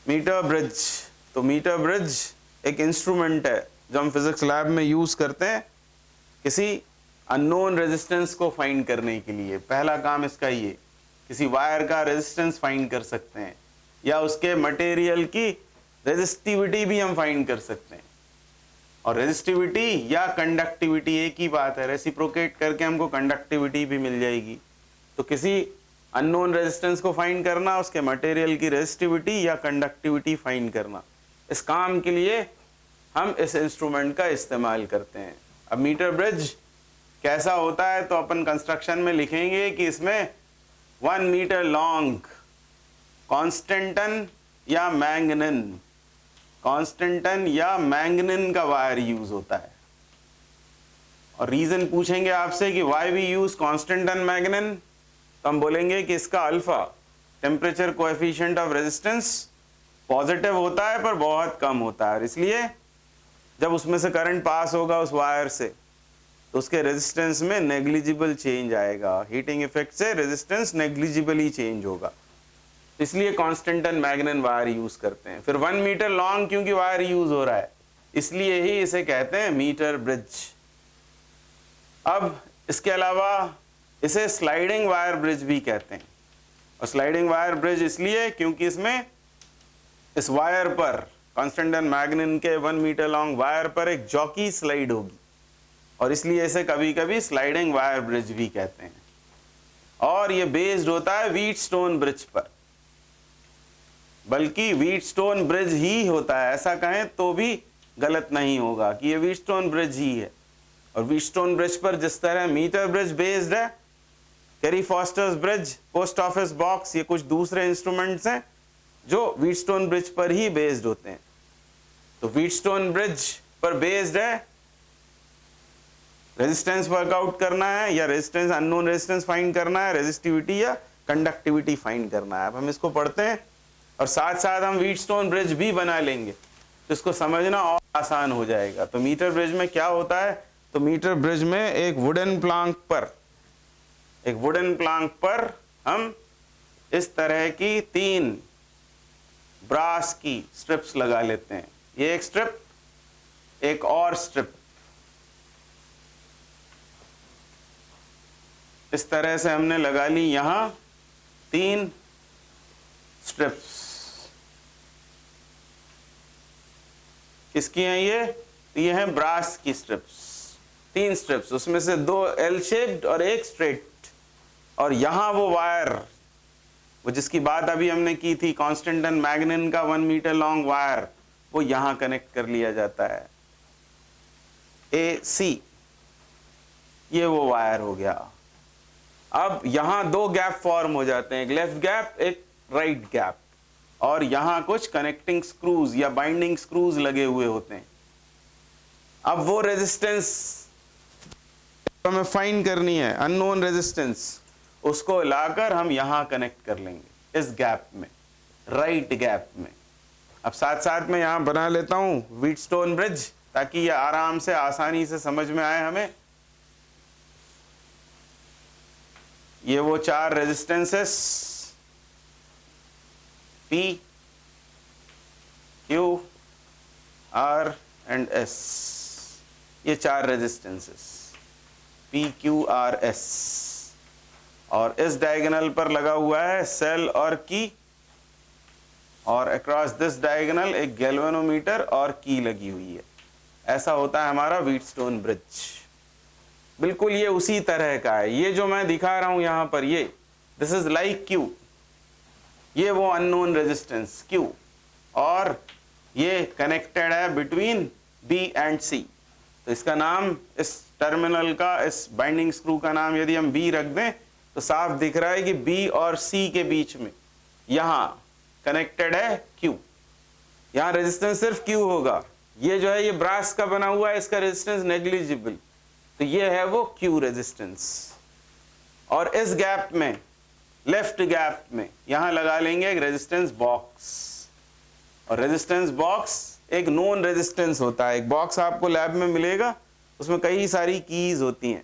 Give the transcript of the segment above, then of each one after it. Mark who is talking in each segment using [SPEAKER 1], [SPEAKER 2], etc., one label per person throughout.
[SPEAKER 1] Metre bridge. तो metre bridge एक instrument है जो हम फिजिक्स लैब में यूज करते हैं किसी अननोन रेजिस्टेंस को फाइंड करने के लिए। पहला काम इसका ये, किसी वायर का रेजिस्टेंस फाइंड कर सकते हैं या उसके मटेरियल की रेजिस्टिविटी भी हम फाइंड कर सकते हैं। और रेजिस्टिविटी या कंडक्टिविटी एक ही बात है, रेसिप्रोकेट करके हमको कंडक्टिविटी भी मिल जाएगी। तो किसी अननोन रेजिस्टेंस को फाइंड करना, उसके मटेरियल की रेजिस्टिविटी या कंडक्टिविटी फाइंड करना, इस काम के लिए हम इस इंस्ट्रूमेंट का इस्तेमाल करते हैं। अब मीटर ब्रिज कैसा होता है, तो अपन कंस्ट्रक्शन में लिखेंगे कि इसमें 1 मीटर लॉन्ग कॉन्स्टेंटन या मैंगनीन, कॉन्स्टेंटन या मैंगनीन का वायर यूज होता है। और रीजन पूछेंगे आपसे कि why we use constantan manganin, तो हम बोलेंगे कि इसका alpha temperature coefficient of resistance positive होता है पर बहुत कम होता है। इसलिए जब उसमें से करंट पास होगा उस वायर से तो उसके रेजिस्टेंस में नेग्लिजिबल चेंज आएगा। हीटिंग इफेक्ट से रेजिस्टेंस नेग्लिजिबली चेंज होगा, इसलिए कॉन्स्टेंटन मैग्नेन वायर यूज करते हैं। फिर 1 मीटर लॉन्ग क्योंकि वायर यूज हो रहा है, इसलिए ही इसे कहते हैं मीटर ब्रिज। अब इसके अलावा इसे स्लाइडिंग वायर ब्रिज भी कहते हैं। और स्लाइडिंग वायर ब्रिज इसलिए क्योंकि इसमें इस वायर पर, कॉन्स्टेंटन मैग्नेन के 1 मीटर लॉन्ग वायर पर एक जॉकी स्लाइड होगी, और इसलिए इसे कभी कभी स्लाइडिंग वायर ब्रिज भी कहते हैं। और ये बेस्ड होता है व्हीटस्टोन ब्रिज पर, बल्कि व्हीटस्टोन ब्रिज ही होता है, ऐसा कहें तो भी गलत नहीं होगा कि ये व्हीटस्टोन ब्रिज ही है। और व्हीटस्टोन ब्रिज पर जिस तरह मीटर ब्रिज बेस्ड है, carry fosters bridge, post office box, ये कुछ दूसरे इंस्ट्रूमेंट्स हैं जो व्हीटस्टोन ब्रिज पर ही बेस्ड होते हैं। तो व्हीटस्टोन ब्रिज पर बेस्ड है, रेजिस्टेंस वर्कआउट करना है या रेजिस्टेंस, अननोन रेजिस्टेंस फाइंड करना है, रेजिस्टिविटी या कंडक्टिविटी फाइंड करना है। अब हम इसको पढ़ते हैं और साथ साथ हम व्हीटस्टोन ब्रिज भी बना लेंगे, तो इसको समझना और आसान हो जाएगा। तो मीटर ब्रिज में क्या होता है, तो मीटर ब्रिज में एक वुडन प्लांक पर हम इस तरह की 3 ब्रास की स्ट्रिप्स लगा लेते हैं। ये एक स्ट्रिप, एक और स्ट्रिप, इस तरह से हमने लगा ली यहां 3 स्ट्रिप्स। किसकी हैं ये हैं ब्रास की स्ट्रिप्स, 3 स्ट्रिप्स, उसमें से 2 एल शेप्ड और एक स्ट्रेट। और यहां वो वायर, वो जिसकी बात अभी हमने की थी, कॉन्स्टेंटन मैग्नेन का 1 मीटर लॉन्ग वायर, वो यहां कनेक्ट कर लिया जाता है, AC, ये वो वायर हो गया। अब यहां 2 गैप फॉर्म हो जाते हैं, एक लेफ्ट गैप, एक राइट गैप, और यहां कुछ कनेक्टिंग स्क्रूज या बाइंडिंग स्क्रूज लगे हुए होते हैं। अब वो रेजिस्टेंस हमें फाइंड करनी है, अननोन रेजिस्टेंस, उसको लाकर हम यहां कनेक्ट कर लेंगे इस गैप में, राइट गैप में। अब साथ साथ में यहां बना लेता हूं व्हीटस्टोन ब्रिज, ताकि ये आराम से, आसानी से समझ में आए हमें। ये वो 4 resistances P, Q, R and S, ये 4 resistances P, Q, R, S। और इस डायगोनल पर लगा हुआ है सेल और की, और अक्रॉस दिस डायगोनल एक गैल्वेनोमीटर और की लगी हुई है। ऐसा होता है हमारा व्हीटस्टोन ब्रिज। बिल्कुल ये उसी तरह का है। ये जो मैं दिखा रहा हूं यहां पर, ये दिस इज लाइक Q, ये वो अननोन रेजिस्टेंस Q, और ये कनेक्टेड है बिटवीन B एंड C। तो इसका नाम, इस टर्मिनल का, इस बाइंडिंग स्क्रू का नाम यदि हम B रख दें तो साफ दिख रहा है कि B और C के बीच में यहां कनेक्टेड है Q। यहां रेजिस्टेंस सिर्फ Q होगा। ये जो है ये ब्रास का बना हुआ है, इसका रेजिस्टेंस नेग्लिजिबल, तो ये है वो Q रेजिस्टेंस। और इस गैप में, लेफ्ट गैप में, यहां लगा लेंगे एक रेजिस्टेंस बॉक्स। और रेजिस्टेंस बॉक्स एक नोन रेजिस्टेंस होता है। एक बॉक्स आपको लैब में मिलेगा, उसमें कई सारी कीज होती हैं,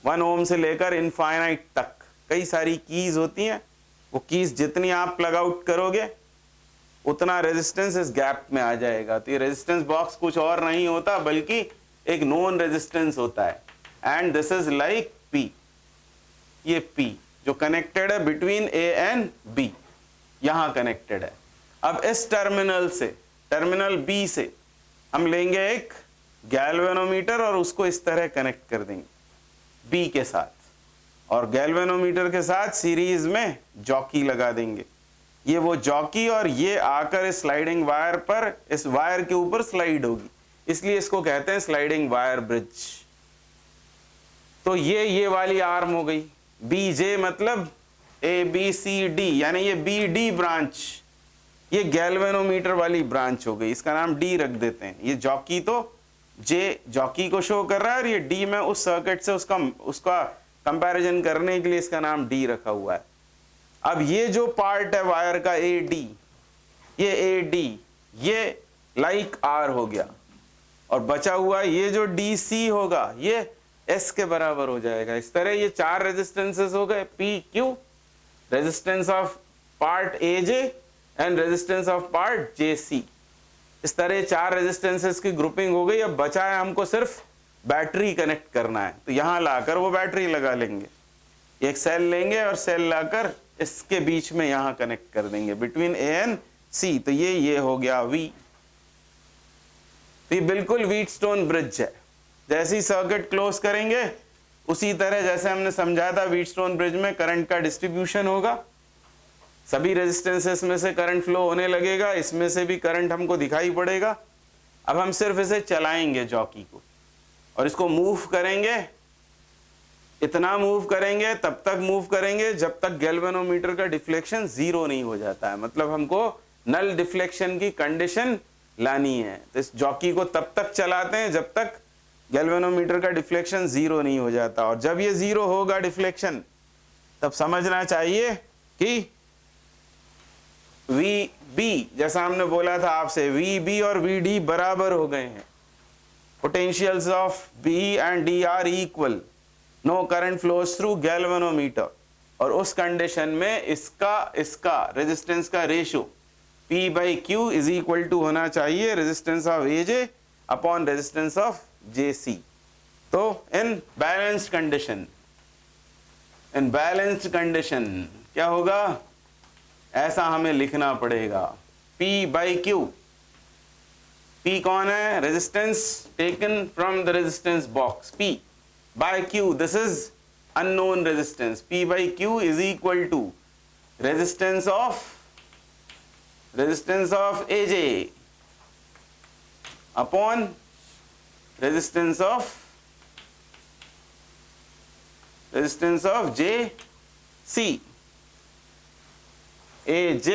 [SPEAKER 1] 1 ओम से लेकर इनफाइनाइट तक कई सारी कीज होती हैं। वो कीज जितनी आप प्लग आउट करोगे उतना रेजिस्टेंस इस गैप में आ जाएगा। तो ये रेजिस्टेंस बॉक्स कुछ और नहीं होता बल्कि एक नोन रेजिस्टेंस होता है, and this is like P। ये P जो कनेक्टेड है बिटवीन A एंड B, यहां कनेक्टेड है। अब इस टर्मिनल से, टर्मिनल B से हम लेंगे एक गैल्वेनोमीटर और उसको इस तरह कनेक्ट कर देंगे B के साथ, और गैल्वेनोमीटर के साथ सीरीज में जॉकी लगा देंगे। ये वो जॉकी और ये आकर इस स्लाइडिंग वायर पर, इस वायर के ऊपर स्लाइड होगी, इसलिए इसको कहते हैं स्लाइडिंग वायर ब्रिज। तो ये वाली आर्म हो गई BJ, मतलब ABCD, यानी ये BD ब्रांच, ये गैल्वेनोमीटर वाली ब्रांच हो गई, इसका नाम D रख देते हैं। ये जॉकी तो J जॉकी को शो कर रहा है, और ये D में उस सर्किट से उसका कंपैरिजन करने के लिए इसका नाम D रखा हुआ है। अब ये जो पार्ट है वायर का AD, ये AD ये लाइक R हो गया, और बचा हुआ ये जो DC होगा ये S के बराबर हो जाएगा। इस तरह ये चार रेजिस्टेंसेस हो गए, PQ, resistance of part AJ and resistance of part JC। इस तरह चार रेजिस्टेंसेस की ग्रुपिंग हो गई। अब बचा है हमको सिर्फ बैटरी कनेक्ट करना है, तो यहां लाकर वो बैटरी लगा लेंगे, एक सेल लेंगे और सेल लाकर इसके बीच में यहां कनेक्ट कर देंगे बिटवीन A एंड C। तो ये हो गया V। तो ये बिल्कुल व्हीटस्टोन ब्रिज है। जैसे ही सर्किट क्लोज करेंगे उसी तरह जैसे हमने समझाया था व्हीटस्टोन ब्रिज में करंट का डिस्ट्रीब्यूशन होगा, सभी रेजिस्टेंसेस में से करंट फ्लो होने लगेगा, इसमें से भी करंट हमको दिखाई पड़ेगा। अब हम सिर्फ इसे चलाएंगे जॉकी को, और इसको मूव करेंगे, इतना मूव करेंगे, तब तक मूव करेंगे जब तक गैल्वेनोमीटर का डिफ्लेक्शन 0 नहीं हो जाता है। मतलब हमको नल डिफ्लेक्शन की कंडीशन लानी है। तो इस जॉकी को तब तक चलाते हैं जब तक गैल्वेनोमीटर का डिफ्लेक्शन 0 नहीं हो जाता, और जब ये 0 होगा डिफ्लेक्शन, तब समझना चाहिए कि VB, जैसा हमने बोला था आपसे, VB और VD बराबर हो गए हैं। Potentials of B and D are equal, no current flows through galvanometer, और उस कंडीशन में इसका रेजिस्टेंस का ratio P/Q is equal to होना चाहिए resistance of AJ upon resistance of JC। तो इन बैलेंस्ड कंडीशन क्या होगा, ऐसा हमें लिखना पड़ेगा, P/Q। P कौन है, resistance taken from the resistance box, P by Q, this is unknown resistance, P/Q is equal to resistance of AJ upon resistance of JC, AJ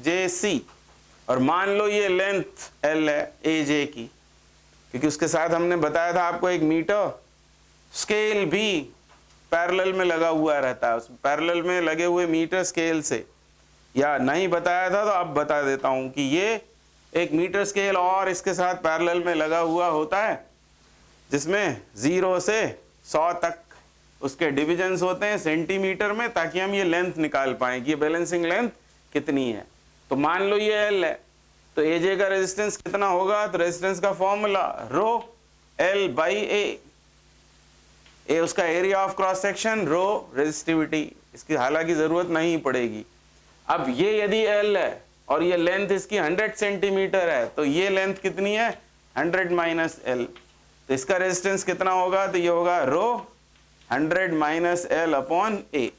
[SPEAKER 1] JC। और मान लो ये लेंथ L है AJ की, क्योंकि उसके साथ हमने बताया था आपको एक मीटर स्केल भी पैरेलल में लगा हुआ रहता है। उस पैरेलल में लगे हुए मीटर स्केल से, या नहीं बताया था तो अब बता देता हूं कि ये एक मीटर स्केल और इसके साथ पैरेलल में लगा हुआ होता है, जिसमें 0 से 100 तक उसके डिविजन्स होते हैं सेंटीमीटर में, ताकि हम ये लेंथ निकाल पाएं कि ये बैलेंसिंग लेंथ कितनी है। तो मान लो ये L है, तो AJ का रेजिस्टेंस कितना होगा, तो रेजिस्टेंस का फॉर्मूला रो L/A, ए उसका area of cross section, rho resistivity, इसकी हालांकि जरूरत नहीं पड़ेगी। अब ये यदि L है और ये लेंथ इसकी 100 सेंटीमीटर है, तो ये लेंथ कितनी है, 100 माइनस L। तो इसका रेजिस्टेंस कितना होगा, तो ये होगा रो 100 माइनस L अपॉन A।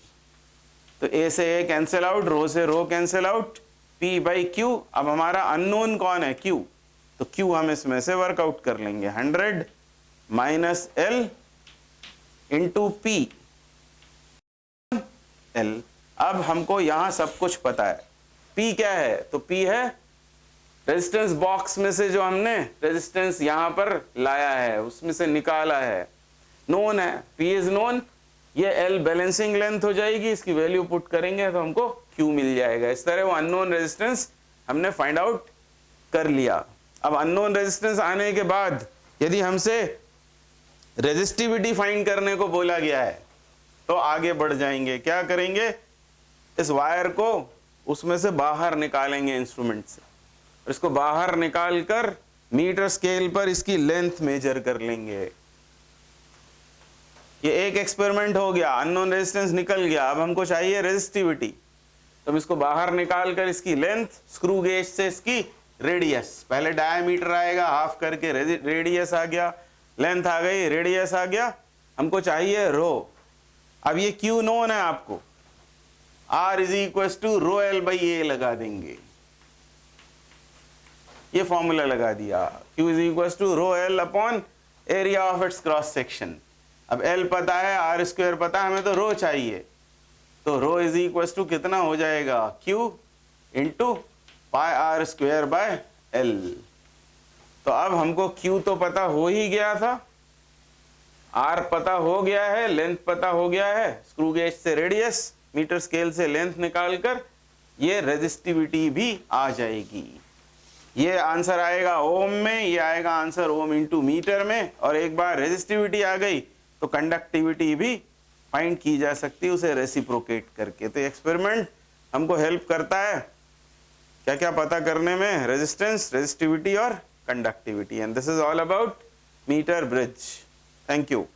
[SPEAKER 1] तो A से A कैंसिल आउट, रो से रो कैंसिल आउट, P/Q। अब हमारा अननोन कौन है, Q, तो Q हम इसमें से वर्कआउट कर लेंगे, 100 minus L into P L। अब हमको यहां सब कुछ पता है। P क्या है, तो P है रेजिस्टेंस बॉक्स में से जो हमने रेजिस्टेंस यहां पर लाया है उसमें से निकाला है, नोन है, P इज नोन। ये L बैलेंसिंग लेंथ हो जाएगी, इसकी वैल्यू पुट करेंगे तो हमको Q मिल जाएगा। इस तरह वो अननोन रेजिस्टेंस हमने फाइंड आउट कर लिया। अब अननोन रेजिस्टेंस आने के बाद यदि हमसे रेजिस्टिविटी फाइंड करने को बोला गया है, तो आगे बढ़ जाएंगे, क्या करेंगे, इस वायर को उसमें से बाहर निकालेंगे इंस्ट्रूमेंट से, और इसको बाहर निकाल कर मीटर स्केल पर इसकी लेंथ मेजर कर लेंगे। ये एक एक्सपेरिमेंट हो गया, अननोन रेजिस्टेंस निकल गया। अब हमको चाहिए रेजिस्टिविटी, तो हम इसको बाहर निकाल कर इसकी लेंथ, स्क्रू गेज से इसकी रेडियस, पहले डायमीटर आएगा, हाफ करके रेडियस आ गया, लेंथ आ गई, रेडियस आ गया, हमको चाहिए रो। अब ये क्यू नोन है आपको, R is equal to rho L by A लगा देंगे, ये फॉर्मूला लगा दिया, Q is equal to rho L upon area of its cross section. अब L पता है, R स्क्वायर पता है, हमें तो रो चाहिए, तो रो इज इक्वल टू कितना हो जाएगा, Q into pi R square by L। तो अब हमको Q तो पता हो ही गया था, R पता हो गया है, लेंथ पता हो गया है, स्क्रू गेज से रेडियस, मीटर स्केल से लेंथ निकालकर ये रेजिस्टिविटी भी आ जाएगी। ये आंसर आएगा ओम में, ये आएगा आंसर ओम इंटू मीटर में, और एक बार रेजिस्टिविटी आ गई तो कंडक्टिविटी भी फाइंड की जा सकती है उसे रेसिप्रोकेट करके। तो एक्सपेरिमेंट हमको हेल्प करता है क्या क्या पता करने में, रेजिस्टेंस, रेजिस्टिविटी और conductivity. And this is all about metre bridge. Thank you.